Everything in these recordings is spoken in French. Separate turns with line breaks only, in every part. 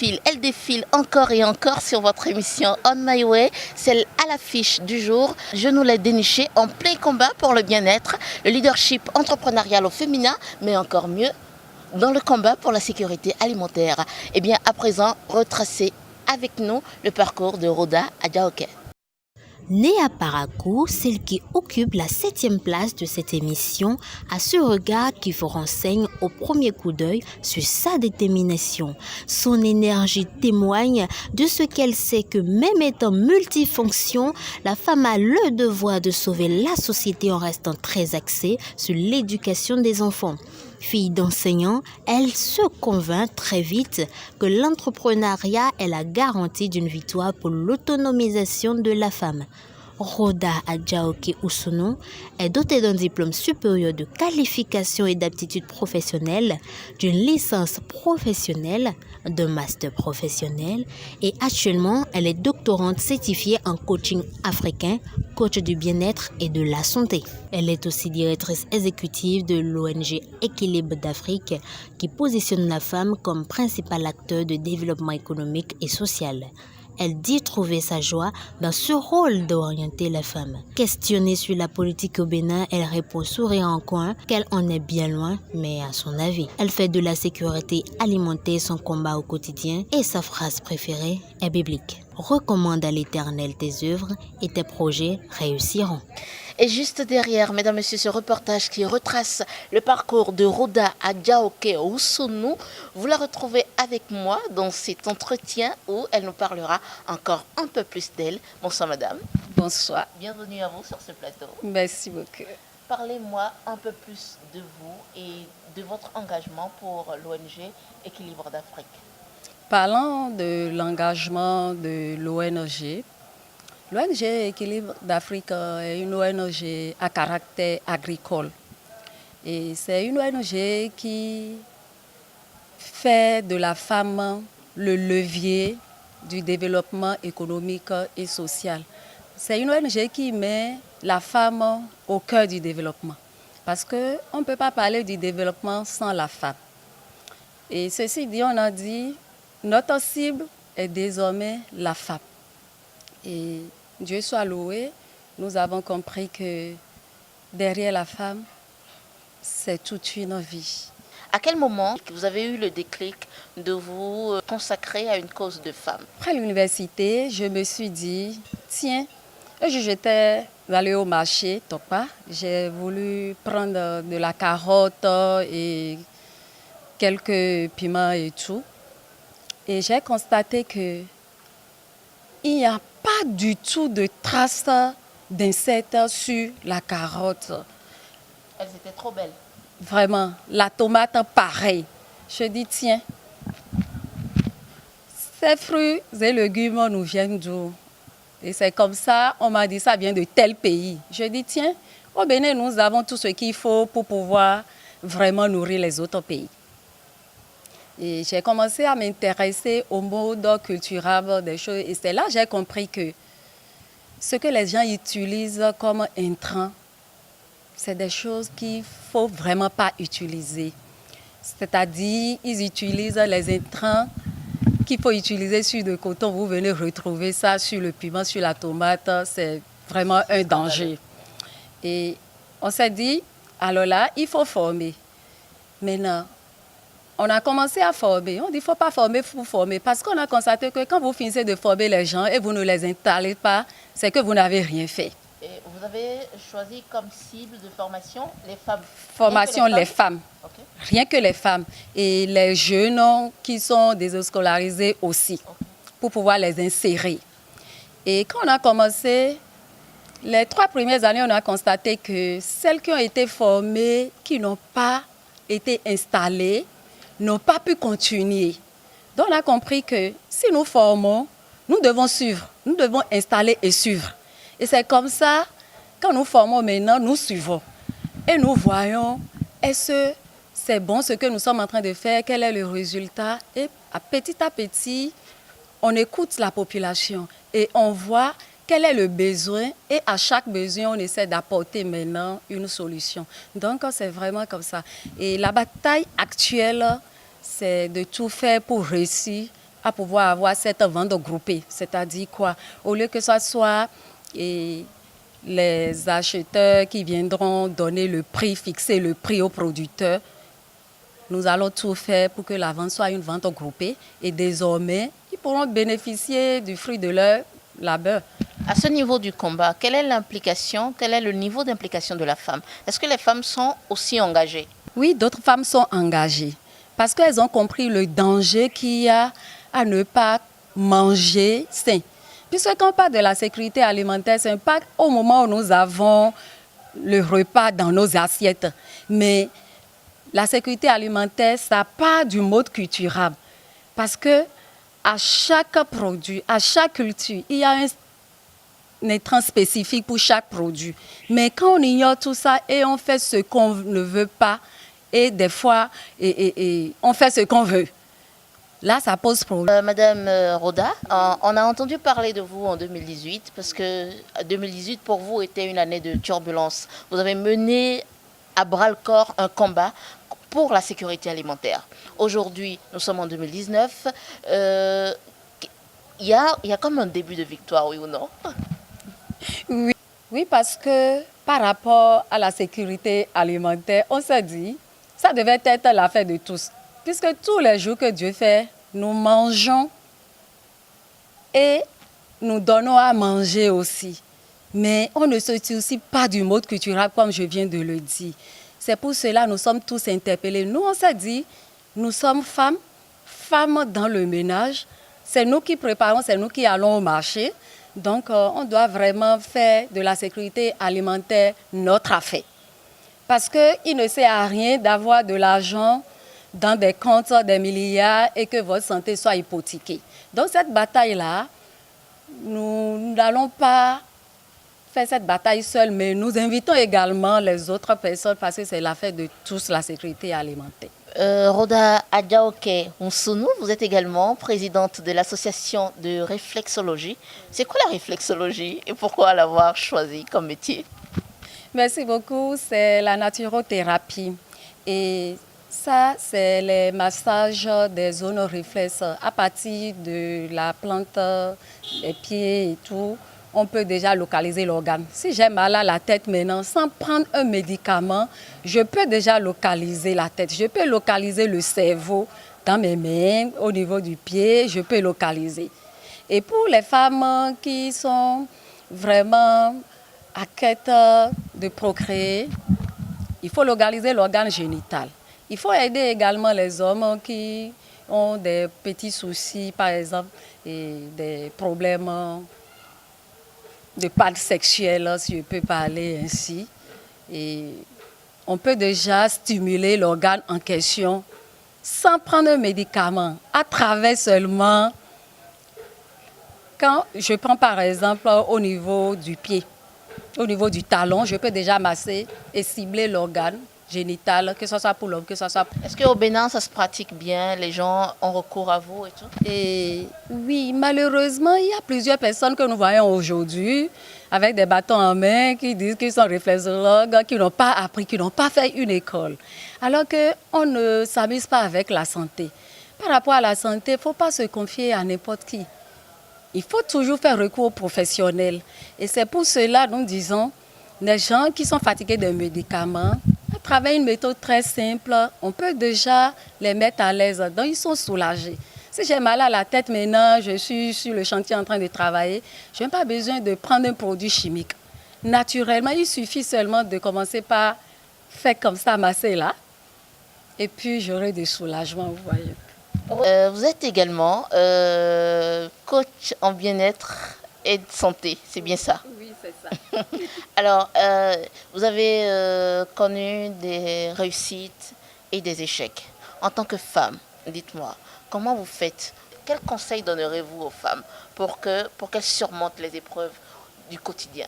Elle défile encore et encore sur votre émission On My Way, celle à l'affiche du jour. Je nous l'ai dénichée en plein combat pour le bien-être, le leadership entrepreneurial au féminin, mais encore mieux, dans le combat pour la sécurité alimentaire. Et bien à présent, retracez avec nous le parcours de Rhoda Adjaoké.
Née à Parakou, celle qui occupe la 7e place de cette émission a ce regard qui vous renseigne au premier coup d'œil sur sa détermination. Son énergie témoigne de ce qu'elle sait que même étant multifonction, la femme a le devoir de sauver la société en restant très axée sur l'éducation des enfants. Fille d'enseignant, elle se convainc très vite que l'entrepreneuriat est la garantie d'une victoire pour l'autonomisation de la femme. Rhoda Adjaoké Oussounou est dotée d'un diplôme supérieur de qualification et d'aptitude professionnelle, d'une licence professionnelle, d'un master professionnel et actuellement elle est doctorante certifiée en coaching africain, coach du bien-être et de la santé. Elle est aussi directrice exécutive de l'ONG Équilibre d'Afrique qui positionne la femme comme principal acteur de développement économique et social. Elle dit trouver sa joie dans ce rôle d'orienter la femme. Questionnée sur la politique au Bénin, elle répond sourire en coin qu'elle en est bien loin, mais à son avis. Elle fait de la sécurité alimentaire son combat au quotidien et sa phrase préférée est biblique. Recommande à l'Éternel tes œuvres et tes projets réussiront.
Et juste derrière, mesdames, messieurs, ce reportage qui retrace le parcours de Rhoda Adjaoké Oussounou, vous la retrouvez avec moi dans cet entretien où elle nous parlera encore un peu plus d'elle. Bonsoir madame.
Bonsoir.
Bienvenue à vous sur ce plateau.
Merci beaucoup.
Parlez-moi un peu plus de vous et de votre engagement pour l'ONG Équilibre d'Afrique.
Parlant de l'engagement de l'ONG, l'ONG Équilibre d'Afrique est une ONG à caractère agricole. Et c'est une ONG qui fait de la femme le levier du développement économique et social. C'est une ONG qui met la femme au cœur du développement. Parce qu'on ne peut pas parler du développement sans la femme. Et ceci dit, on a dit, notre cible est désormais la femme. Et Dieu soit loué, nous avons compris que derrière la femme, c'est toute une vie.
À quel moment vous avez eu le déclic de vous consacrer à une cause de femme?
Après l'université, je me suis dit, tiens, j'étais allée au marché, Topa, j'ai voulu prendre de la carotte et quelques piments et tout. Et j'ai constaté qu'il n'y a pas du tout de traces d'insectes sur la carotte.
Elles étaient trop belles.
Vraiment, la tomate pareil. Je dis, tiens, ces fruits et légumes nous viennent d'où? Et c'est comme ça, on m'a dit, ça vient de tel pays. Je dis, tiens, au Bénin, nous avons tout ce qu'il faut pour pouvoir vraiment nourrir les autres pays. Et j'ai commencé à m'intéresser au mode culturel des choses. Et c'est là que j'ai compris que ce que les gens utilisent comme intrants, c'est des choses qu'il ne faut vraiment pas utiliser. C'est-à-dire, ils utilisent les intrants qu'il faut utiliser sur le coton. Vous venez retrouver ça sur le piment, sur la tomate. C'est vraiment un danger. Et on s'est dit, alors là, il faut former. Maintenant, on a commencé à former. On dit qu'il ne faut pas former pour former. Parce qu'on a constaté que quand vous finissez de former les gens et vous ne les installez pas, c'est que vous n'avez rien fait.
Et vous avez choisi comme cible de formation les femmes?
Formation les femmes.
Okay.
Rien que les femmes. Et les jeunes qui sont déscolarisés aussi, pour pouvoir les insérer. Et quand on a commencé, les 3 premières années, on a constaté que celles qui ont été formées, qui n'ont pas été installées, n'ont pas pu continuer. Donc on a compris que si nous formons, nous devons suivre, nous devons installer et suivre. Et c'est comme ça, quand nous formons maintenant, nous suivons. Et nous voyons, est-ce que c'est bon ce que nous sommes en train de faire, quel est le résultat? Et à petit, on écoute la population et on voit quel est le besoin. Et à chaque besoin, on essaie d'apporter maintenant une solution. Donc c'est vraiment comme ça. Et la bataille actuelle, c'est de tout faire pour réussir à pouvoir avoir cette vente groupée. C'est-à-dire quoi? Au lieu que ce soit les acheteurs qui viendront donner le prix, fixer le prix aux producteurs, nous allons tout faire pour que la vente soit une vente groupée et désormais, ils pourront bénéficier du fruit de leur labeur.
À ce niveau du combat, quelle est l'implication, quel est le niveau d'implication de la femme? Est-ce que les femmes sont aussi engagées?
Oui, d'autres femmes sont engagées parce qu'elles ont compris le danger qu'il y a à ne pas manger sain. Puisque quand on parle de la sécurité alimentaire, c'est pas au moment où nous avons le repas dans nos assiettes. Mais la sécurité alimentaire, ça part du mode culturel. Parce que à chaque produit, à chaque culture, il y a un intrant spécifique pour chaque produit. Mais quand on ignore tout ça et on fait ce qu'on ne veut pas, et des fois, on fait ce qu'on veut, là, ça pose problème.
Madame Roda, on a entendu parler de vous en 2018 parce que 2018 pour vous était une année de turbulence. Vous avez mené à bras-le-corps un combat pour la sécurité alimentaire. Aujourd'hui, nous sommes en 2019. Il y a comme un début de victoire, oui ou non?
Oui, parce que par rapport à la sécurité alimentaire, on s'est dit, ça devait être l'affaire de tous. Puisque tous les jours que Dieu fait, nous mangeons et nous donnons à manger aussi. Mais on ne se soucie pas du mode culturel comme je viens de le dire. C'est pour cela que nous sommes tous interpellés. Nous, on s'est dit, nous sommes femmes, femmes dans le ménage. C'est nous qui préparons, c'est nous qui allons au marché. Donc, on doit vraiment faire de la sécurité alimentaire notre affaire. Parce qu'il ne sert à rien d'avoir de l'argent dans des comptes des milliards et que votre santé soit hypothéquée. Donc, cette bataille-là, nous n'allons pas faire cette bataille seule, mais nous invitons également les autres personnes parce que c'est l'affaire de tous, la sécurité alimentaire.
Roda Adjaoke Onsunu, vous êtes également présidente de l'association de réflexologie. C'est quoi la réflexologie et pourquoi l'avoir choisi comme métier?
Merci beaucoup. C'est la naturothérapie. Et ça, c'est les massages des zones réflexes à partir de la plante, des pieds et tout. On peut déjà localiser l'organe. Si j'ai mal à la tête maintenant, sans prendre un médicament, je peux déjà localiser la tête. Je peux localiser le cerveau dans mes mains, au niveau du pied, je peux localiser. Et pour les femmes qui sont vraiment à quête de procréer, il faut localiser l'organe génital. Il faut aider également les hommes qui ont des petits soucis, par exemple, et des problèmes de perte sexuelle, si je peux parler ainsi. Et on peut déjà stimuler l'organe en question sans prendre un médicament, à travers seulement, quand je prends par exemple au niveau du pied, au niveau du talon, je peux déjà masser et cibler l'organe génital, que ce soit pour l'homme, que ce soit pour...
Est-ce qu'au Bénin, ça se pratique bien? Les gens ont recours à vous et tout?
Et oui, malheureusement, il y a plusieurs personnes que nous voyons aujourd'hui avec des bâtons en main qui disent qu'ils sont réflexologues, qui n'ont pas appris, qui n'ont pas fait une école. Alors qu'on ne s'amuse pas avec la santé. Par rapport à la santé, il ne faut pas se confier à n'importe qui. Il faut toujours faire recours aux professionnels. Et c'est pour cela que nous disons, les gens qui sont fatigués des médicaments, à travers une méthode très simple, on peut déjà les mettre à l'aise. Donc, ils sont soulagés. Si j'ai mal à la tête maintenant, je suis sur le chantier en train de travailler, je n'ai pas besoin de prendre un produit chimique. Naturellement, il suffit seulement de commencer par faire comme ça, masser là, et puis j'aurai des soulagements, vous voyez.
Vous êtes également coach en bien-être et de santé, c'est bien ça?
Oui, c'est ça.
Alors, vous avez connu des réussites et des échecs. En tant que femme, dites-moi, comment vous faites? Quels conseils donnerez-vous aux femmes pour qu'elles surmontent les épreuves du quotidien?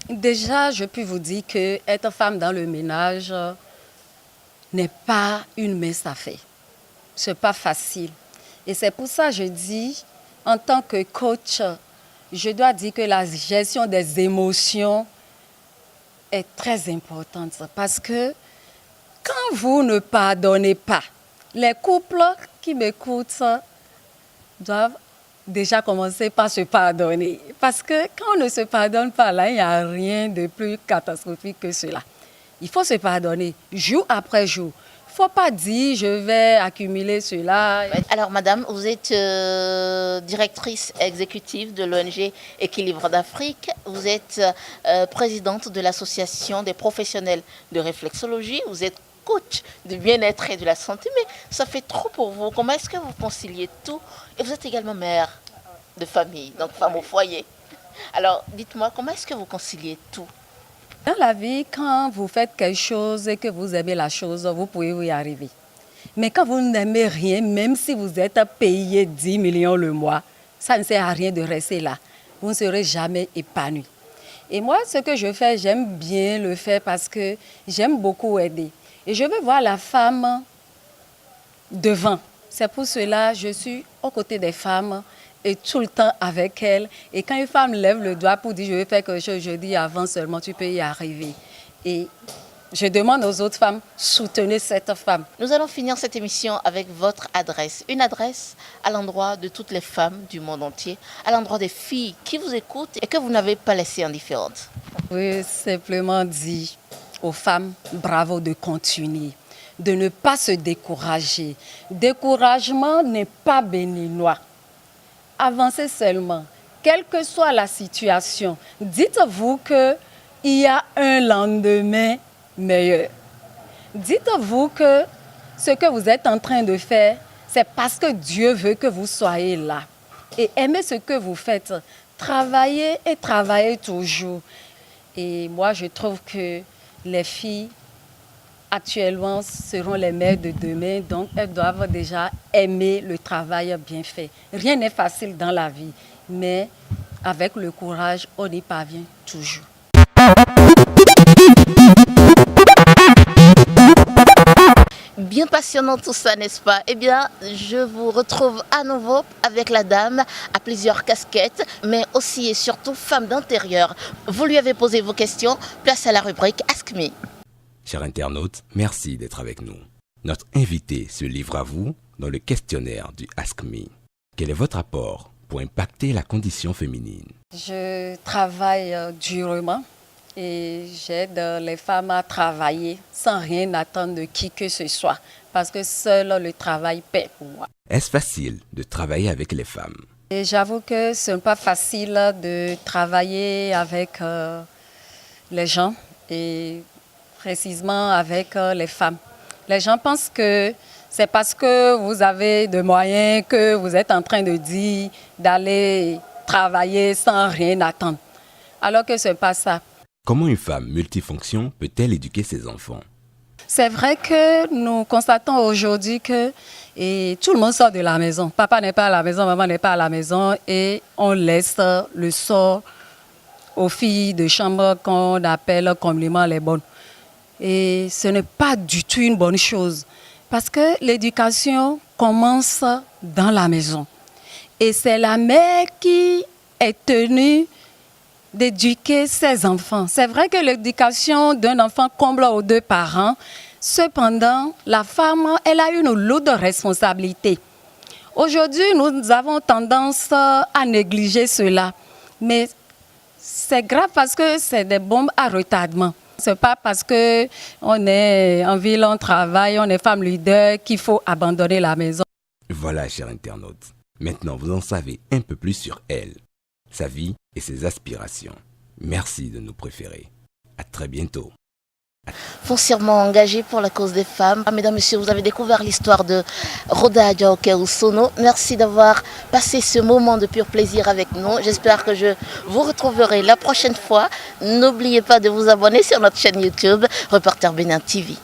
Déjà, je peux vous dire que être femme dans le ménage n'est pas une mince affaire. Ce n'est pas facile. Et c'est pour ça que je dis, en tant que coach, je dois dire que la gestion des émotions est très importante. Parce que quand vous ne pardonnez pas, les couples qui m'écoutent, doivent déjà commencer par se pardonner. Parce que quand on ne se pardonne pas, là, il n'y a rien de plus catastrophique que cela. Il faut se pardonner jour après jour. Il ne faut pas dire je vais accumuler cela.
Alors madame, vous êtes directrice exécutive de l'ONG Équilibre d'Afrique. Vous êtes présidente de l'association des professionnels de réflexologie. Vous êtes coach du bien-être et de la santé, mais ça fait trop pour vous. Comment est-ce que vous conciliez tout? Et vous êtes également mère de famille, donc femme au foyer. Alors, dites-moi, comment est-ce que vous conciliez tout?
Dans la vie, quand vous faites quelque chose et que vous aimez la chose, vous pouvez y arriver. Mais quand vous n'aimez rien, même si vous êtes payé 10 millions le mois, ça ne sert à rien de rester là. Vous ne serez jamais épanoui. Et moi, ce que je fais, j'aime bien le faire parce que j'aime beaucoup aider. Et je veux voir la femme devant. C'est pour cela que je suis aux côtés des femmes et tout le temps avec elles. Et quand une femme lève le doigt pour dire je vais faire quelque chose, je dis avant seulement, tu peux y arriver. Et je demande aux autres femmes, soutenez cette femme.
Nous allons finir cette émission avec votre adresse. Une adresse à l'endroit de toutes les femmes du monde entier, à l'endroit des filles qui vous écoutent et que vous n'avez pas laissées indifférentes.
Oui, simplement dire aux femmes, bravo de continuer, de ne pas se décourager. Découragement n'est pas béninois. Avancez seulement, quelle que soit la situation. Dites-vous qu'il y a un lendemain meilleur. Dites-vous que ce que vous êtes en train de faire, c'est parce que Dieu veut que vous soyez là. Et aimez ce que vous faites. Travaillez et travaillez toujours. Et moi, je trouve que les filles, actuellement, seront les mères de demain. Donc, elles doivent déjà aimer le travail bien fait. Rien n'est facile dans la vie. Mais avec le courage, on y parvient toujours.
Bien passionnant tout ça, n'est-ce pas? Eh bien, je vous retrouve à nouveau avec la dame à plusieurs casquettes, mais aussi et surtout femme d'intérieur. Vous lui avez posé vos questions, place à la rubrique Ask Me.
Chers internautes, merci d'être avec nous. Notre invité se livre à vous dans le questionnaire du Ask Me. Quel est votre apport pour impacter la condition féminine?
Je travaille durement. Et j'aide les femmes à travailler sans rien attendre de qui que ce soit. Parce que seul le travail paie pour moi.
Est-ce facile de travailler avec les femmes?
Et j'avoue que ce n'est pas facile de travailler avec les gens et précisément avec les femmes. Les gens pensent que c'est parce que vous avez de moyens que vous êtes en train de dire d'aller travailler sans rien attendre. Alors que ce n'est pas ça.
Comment une femme multifonction peut-elle éduquer ses enfants?
C'est vrai que nous constatons aujourd'hui que tout le monde sort de la maison. Papa n'est pas à la maison, maman n'est pas à la maison et on laisse le sort aux filles de chambre qu'on appelle communément les bonnes. Et ce n'est pas du tout une bonne chose parce que l'éducation commence dans la maison. Et c'est la mère qui est tenue d'éduquer ses enfants. C'est vrai que l'éducation d'un enfant comble aux deux parents. Cependant, la femme, elle a une lourde responsabilité. Aujourd'hui, nous avons tendance à négliger cela. Mais c'est grave parce que c'est des bombes à retardement. Ce n'est pas parce qu'on est en ville, on travaille, on est femme leader qu'il faut abandonner la maison.
Voilà, chers internautes. Maintenant, vous en savez un peu plus sur elle, sa vie et ses aspirations. Merci de nous préférer. À très bientôt.
Foncièrement engagée pour la cause des femmes. Mesdames, Messieurs, vous avez découvert l'histoire de Rhoda Adjaoke-Oussono. Merci d'avoir passé ce moment de pur plaisir avec nous. J'espère que je vous retrouverai la prochaine fois. N'oubliez pas de vous abonner sur notre chaîne YouTube, Reporter Bénin TV.